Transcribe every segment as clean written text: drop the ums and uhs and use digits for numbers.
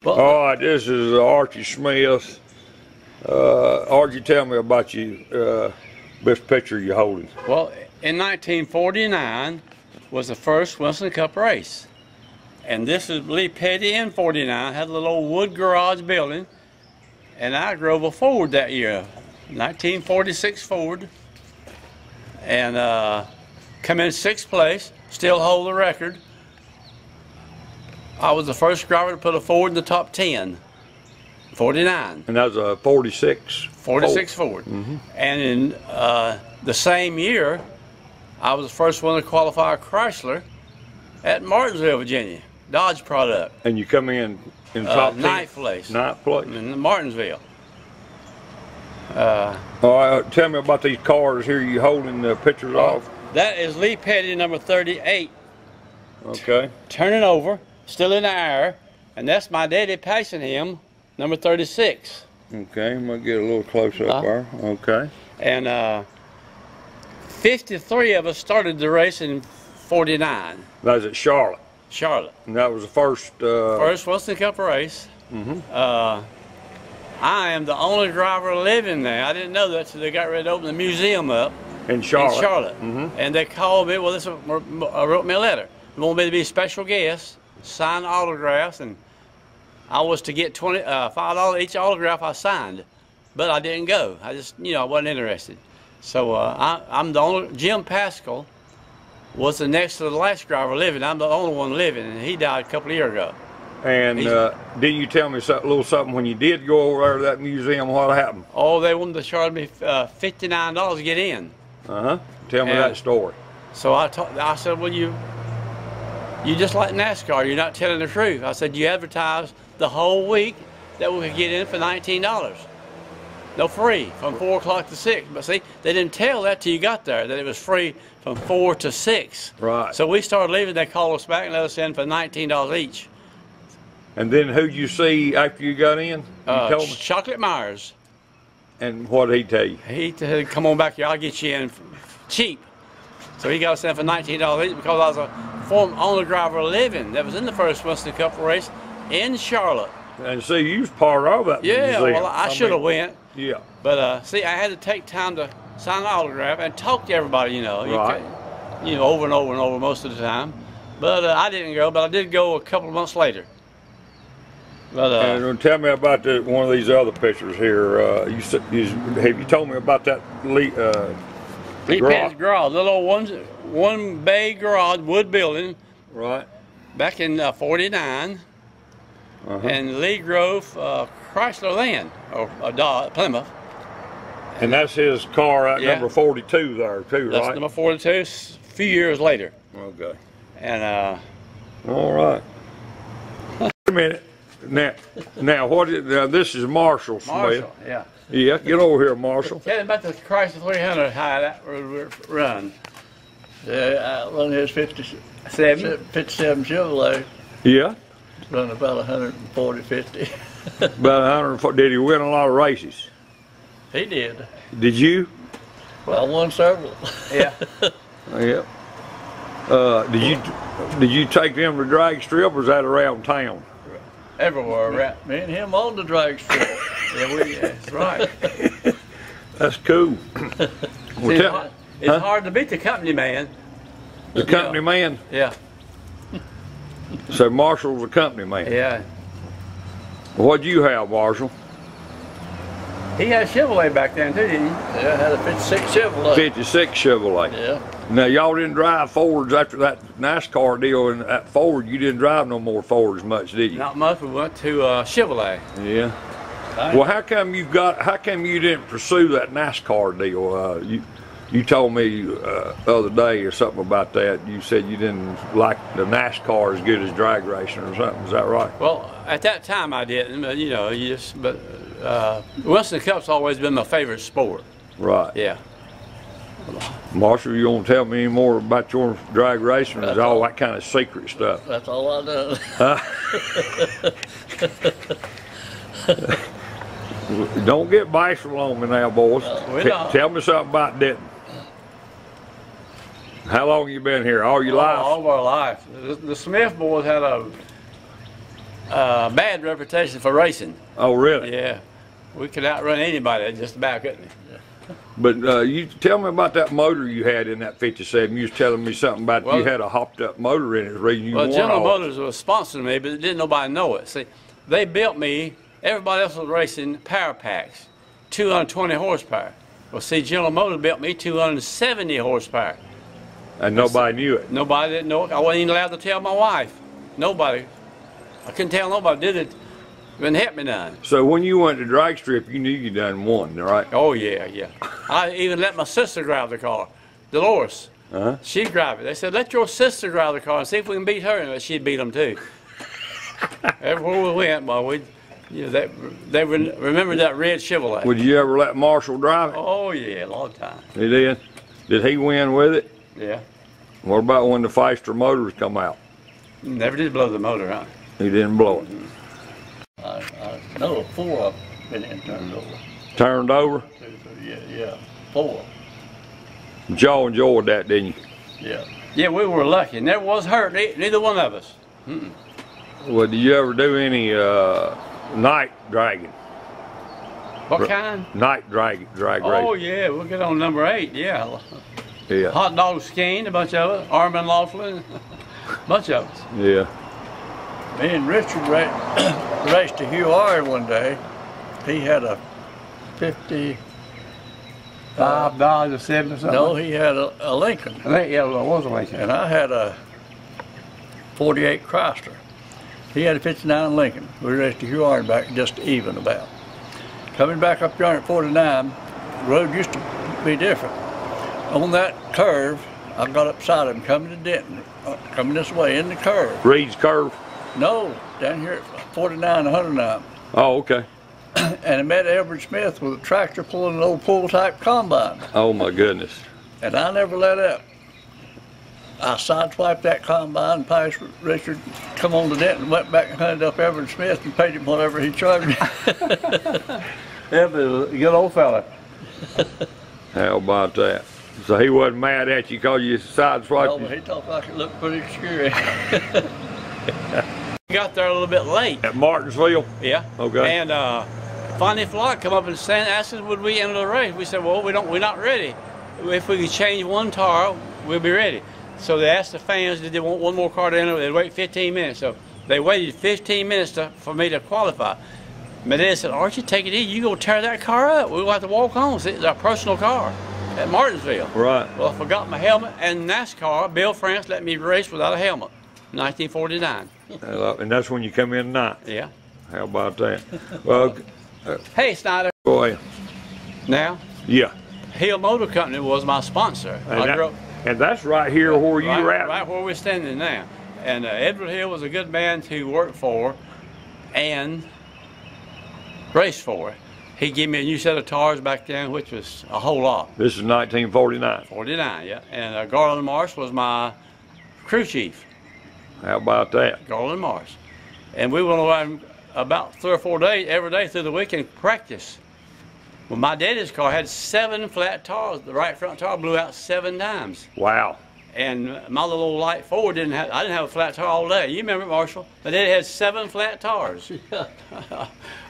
Well, all right, this is Archie Smith. Archie, tell me about you, this picture you're holding. Well, in 1949 was the first Winston Cup race. And this is Lee Petty in 49, had a little old wood garage building. And I drove a Ford that year, 1946 Ford. And come in 6th place, still hold the record. I was the first driver to put a Ford in the top 10, 49. And that was a 46? 46 Ford. Mm-hmm. And in the same year, I was the first one to qualify a Chrysler at Martinsville, Virginia, Dodge product. And you come in the top 10? 9th place. 9th place. In Martinsville. All right, tell me about these cars here you holding the pictures of. That is Lee Petty, number 38. Okay. Turning over, still in the air, and that's my daddy passing him, number 36. Okay, I'm gonna get a little close up there. Okay. And 53 of us started the race in 49. That was at Charlotte. Charlotte. And that was the first. First Winston Cup race. Mm-hmm. I am the only driver living there. I didn't know that until they got ready to open the museum up In Charlotte. In Charlotte. Mm-hmm. And they called me. Well, this wrote me a letter. They wanted me to be a special guest, sign autographs, and I was to get $5 each autograph I signed, but I didn't go. I just, I wasn't interested. So I'm the only. Jim Pascal was the next to the last driver living. I'm the only one living, and he died a couple of years ago. And didn't you tell me a little something when you did go over there to that museum? What happened? Oh, they wanted to charge me $59 to get in. Tell me that story. So I said, well, you just like NASCAR. You're not telling the truth. I said, you advertised the whole week that we could get in for $19. No, free from 4 o'clock to 6. But see, they didn't tell that till you got there, that it was free from 4 to 6. Right. So we started leaving. They called us back and let us in for $19 each. And then who'd you see after you got in? You told me? Chocolate Myers. And what did he tell you? He said, come on back here, I'll get you in cheap. So he got us in for $19 each because I was a former owner driver living that was in the first Winston Cup race in Charlotte. And see, you was part of that Yeah, museum. well, I should have went. Yeah. But see, I had to take time to sign an autograph and talk to everybody, Right. Over and over and over most of the time. But I didn't go, but I did go a couple of months later. But, and tell me about one of these other pictures here. Have you told me about that Lee Petty's garage, little old one bay garage, wood building. Right. Back in 49. And Lee drove Chrysler then, or Plymouth. And that's his car at Yeah. number 42 there too, That's right? number 42, a few years later. Okay. And all right. Wait a minute. Now what is this is Marshall Smith. Marshall, yeah. Yeah, get over here, Marshall. Tell me about the Chrysler 300, how that run. Yeah, I run his 57 Chevrolet. Yeah. Run about 140, 50. About 140. Did he win a lot of races? He did. Did you? Well, I won several. Yeah. Yeah. Did you take them to drag strip, or was that around town? Everywhere, right? Me and him on the drag strip. That's right. That's cool. Well, it's hard to beat the company man. The company man? Yeah. So Marshall's a company man? Yeah. What'd you have, Marshall? He had a Chevrolet back then too, didn't he? Yeah, I had a 56 Chevrolet. 56 Chevrolet. Yeah. Now y'all didn't drive Fords after that NASCAR deal, and at Ford you didn't drive no more Fords much, did you? Not much. We went to Chevrolet. Yeah. Well, how come you didn't pursue that NASCAR deal? You told me the other day or something about that. You said you didn't like the NASCAR as good as drag racing or something. Is that right? Well, at that time I didn't, but Winston Cup's always been my favorite sport. Right. Yeah. Marshall, you want to tell me any more about your drag racing? Or is all that kind of secret stuff? That's all I done. Don't get bashful on me now, boys. Tell me something about Denton. How long you been here? All your life? All of our life. The Smith boys had bad reputation for racing. Oh, really? Yeah. We could outrun anybody just about, couldn't we? But you tell me about that motor you had in that 57. You was telling me something about you had a hopped up motor in it. The reason you well, won General all. Motors was sponsoring me, but didn't nobody know it. See, they built me, everybody else was racing power packs, 220 horsepower. Well, see, General Motors built me 270 horsepower. And nobody knew it. Nobody didn't know it. I wasn't even allowed to tell my wife. Nobody. I couldn't tell nobody. Did it. Didn't help me none. So when you went to drag strip, you knew you done won, right? Oh, yeah, yeah. I even let my sister drive the car, Dolores. She'd drive it. They said, let your sister drive the car and see if we can beat her. And she'd beat them, too. Everywhere we went, well, they remembered that red Chevrolet. Would you ever let Marshall drive it? Oh, yeah, a long time. He did? Did he win with it? Yeah. What about when the faster motors come out? Never did blow the motor, huh? He didn't blow it. I know 4 of them been turned over. Turned over? Yeah, 4. But y'all enjoyed that, didn't you? Yeah. Yeah, we were lucky. Never was hurt, neither one of us. Well, did you ever do any night dragging? What kind? Night drag Oh, racing. yeah, we'll get on number 8, yeah. Yeah. Hot Dog Skeen, a bunch of it. Armin Laughlin, a bunch of us. Yeah. Me and Richard raced to Hugh Ard one day. He had a 50. $5 or 7 or something? No, he had a Lincoln. I think, yeah, it was a Lincoln. And I had a 48 Chrysler. He had a 59 Lincoln. We raced to Hugh Ard back just even about. Coming back up yonder at 49, the road used to be different. On that curve, I got up beside him coming to Denton, coming this way in the curve. Reed's Curve? No, down here at 49 and 109. Oh, okay. And I met Archie Smith with a tractor pulling an old pull-type combine. Oh, my goodness. And I never let up. I sideswiped that combine, passed Richard, come on to Denton, went back and hunted up Archie Smith and paid him whatever he charged me. Yeah, but a good old fella. How about that? So he wasn't mad at you because you sideswiped No, him? but he thought like it looked pretty scary. We got there a little bit late. At Martinsville? Yeah. Okay. And Fonny Flock come up and asked us would we enter the race. We said, well, we're not ready. If we could change one tire, we'll be ready. So they asked the fans, did they want one more car to enter? They'd wait 15 minutes. So they waited 15 minutes for me to qualify. My dad said, Archie, take it easy. You go tear that car up. We'll have to walk home. It's our personal car at Martinsville. Right. Well, I forgot my helmet, and NASCAR, Bill France let me race without a helmet, 1949. And that's when you come in tonight? Yeah. How about that? Well, Hey, Snyder. go ahead. Now, Yeah. Hill Motor Company was my sponsor. And that's right here where you're at. Right where we're standing now. And Edward Hill was a good man to work for and race for. He gave me a new set of tires back then, which was a whole lot. This is 1949. 49, yeah. And Garland Marsh was my crew chief. How about that? Garland Marsh. And we went around about 3 or 4 days, every day through the weekend, practice. Well, my daddy's car had 7 flat tires. The right front tire blew out 7 times. Wow. And my little old light Ford I didn't have a flat tire all day. You remember it, Marshall? My daddy had 7 flat tires.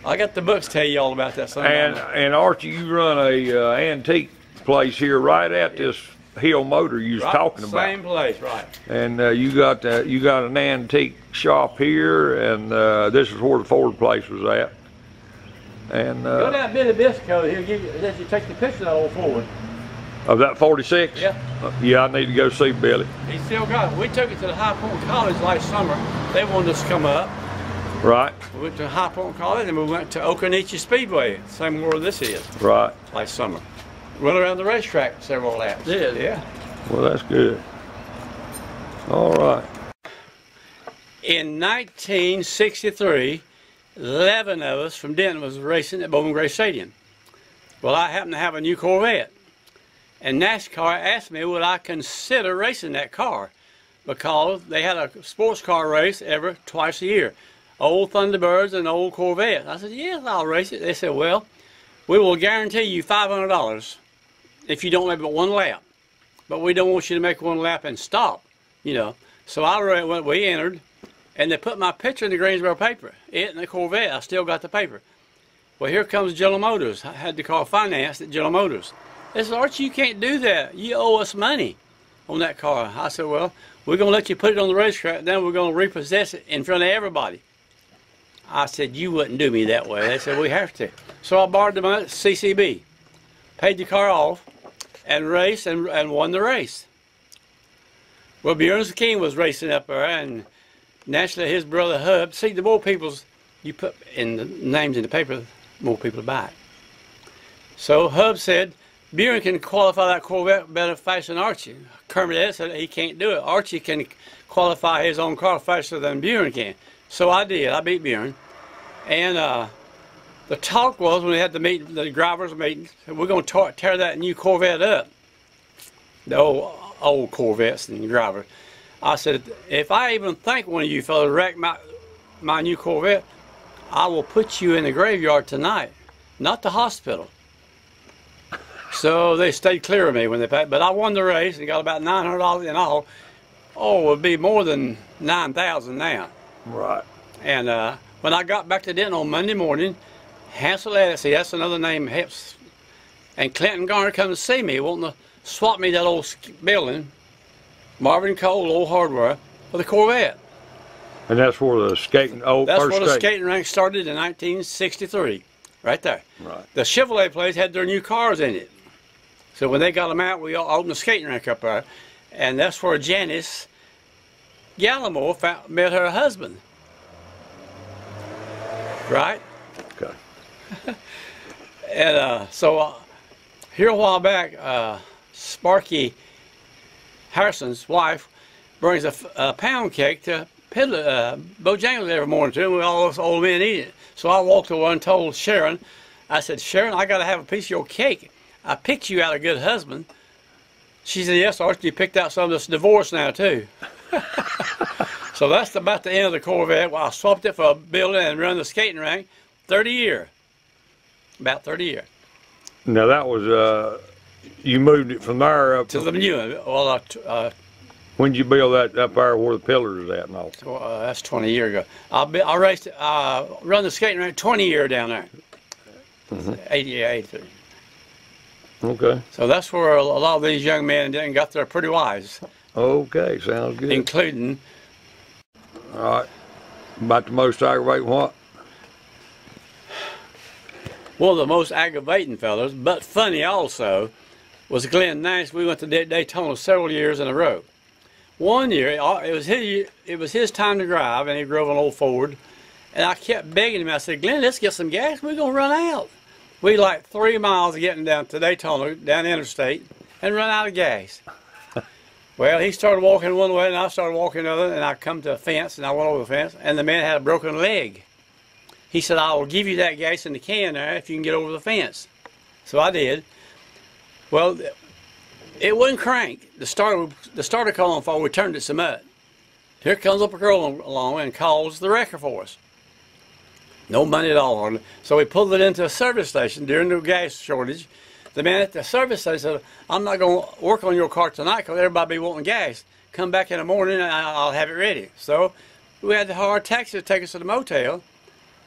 I got the books to tell you all about that. And Archie, you run a antique place here right at this Hill Motor you was talking about. Same place, right. And you got an antique shop here, and this is where the Ford place was at. And go down Billy Bisco, he'll give you, let you take the picture of that old Ford. Of that 46? Yeah. Yeah, I need to go see Billy. He still got it. We took it to the High Point College last summer. They wanted us to come up. Right. We went to High Point College, and we went to Occoneechee Speedway, same where this is. Right. Last summer. Run around the racetrack several laps. Yeah. Well, that's good. All right. In 1963, 11 of us from Denton was racing at Bowman Grey Stadium. Well, I happened to have a new Corvette. And NASCAR asked me would I consider racing that car because they had a sports car race twice a year. Old Thunderbirds and old Corvette. I said, yes, I'll race it. They said, well, we will guarantee you $500 if you don't make but 1 lap. But we don't want you to make 1 lap and stop, you know. So we entered, And they put my picture in the Greensboro paper. It and the Corvette. I still got the paper. Well, here comes General Motors. I had to call finance at General Motors. They said, Archie, you can't do that. You owe us money on that car. I said, well, we're going to let you put it on the racetrack, then we're going to repossess it in front of everybody. I said, you wouldn't do me that way. They said, we have to. So I borrowed the money at CCB, paid the car off, and raced and won the race. Well, Bjorn King was racing up there, and naturally his brother Hub. See, the more people's you put in the names in the paper, the more people buy it. So Hub said, Bjorn can qualify that Corvette better faster than Archie. Kermit said he can't do it. Archie can qualify his own car faster than Bjorn can. So I did. I beat Bjorn. And the talk was when we had the drivers' meeting, we're going to tear that new Corvette up. The old Corvettes and drivers. I said, if I even think one of you fellas wrecked my new Corvette, I will put you in the graveyard tonight, not the hospital. So they stayed clear of me when they paid, but I won the race and got about $900 in all. Oh, it would be more than $9,000 now. Right. And when I got back to Denton on Monday morning, Hansel Edison, that's another name, and Clinton Garner come to see me, wanting to swap me that old building, Marvin Cole, old hardware, for the Corvette. And that's where the skating, That's first where the skating rink started in 1963, right there. Right. The Chevrolet place had their new cars in it. So when they got them out, we all opened the skating rink up there. And that's where Janice Gallimore met her husband. Right? Okay. And so here a while back, Sparky Harrison's wife brings a pound cake to Bojangles every morning to him. We all us old men eat it. So I walked over and told Sharon, I said, Sharon, I got to have a piece of your cake. I picked you out a good husband. She said, yes, Archie, you picked out some that's divorced now, too. So that's about the end of the Corvette. Well, I swapped it for a building and run the skating rink 30 years. About 30 years. Now, that was, you moved it from there up to the new one. Well, when did you build that up there where the pillars is at and all? That's 20 years ago. I raced, run the skating rink 20 years down there. 83. Okay. So that's where a lot of these young men got there pretty wise. Okay, sounds good. Including. All right. About the most aggravating what? One of the most aggravating fellas, but funny also, was Glenn Nash. We went to Daytona several years in a row. One year, it was his time to drive, and he drove an old Ford. And I kept begging him. I said, Glenn, let's get some gas. We're going to run out. We like 3 miles of getting down to Daytona, down the interstate, and run out of gas. Well, he started walking one way, and I started walking the other, and I come to a fence, and I went over the fence, and the man had a broken leg. He said, I will give you that gas in the can there if you can get over the fence. So I did. Well, it wouldn't crank. The starter caught on fire. We turned it some mud. Here comes up a girl along and calls the wrecker for us. No money at all on it. So we pulled it into a service station during the gas shortage. The man at the service station said, I'm not going to work on your car tonight because everybody be wanting gas. Come back in the morning and I'll have it ready. So we had to hire a taxi to take us to the motel.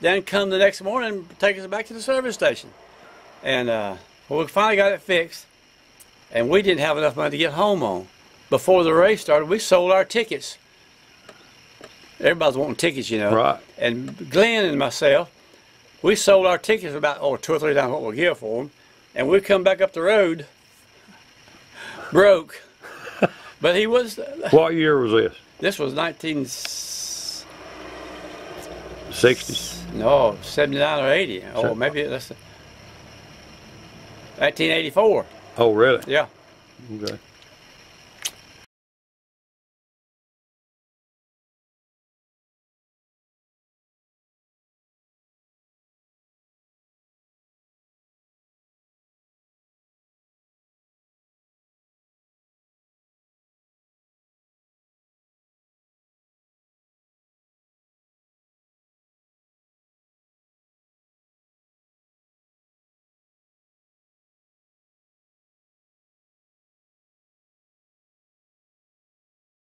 Then come the next morning and take us back to the service station. And well, we finally got it fixed. And we didn't have enough money to get home on. Before the race started, we sold our tickets. Everybody's wanting tickets, you know. Right. And Glenn and myself, we sold our tickets about 2 or 3 times what we'll give for them. And we come back up the road, broke. But he was... What year was this? This was 60s? No, 79 or 80. Oh, maybe that's 1984. Oh, really? Yeah. Okay.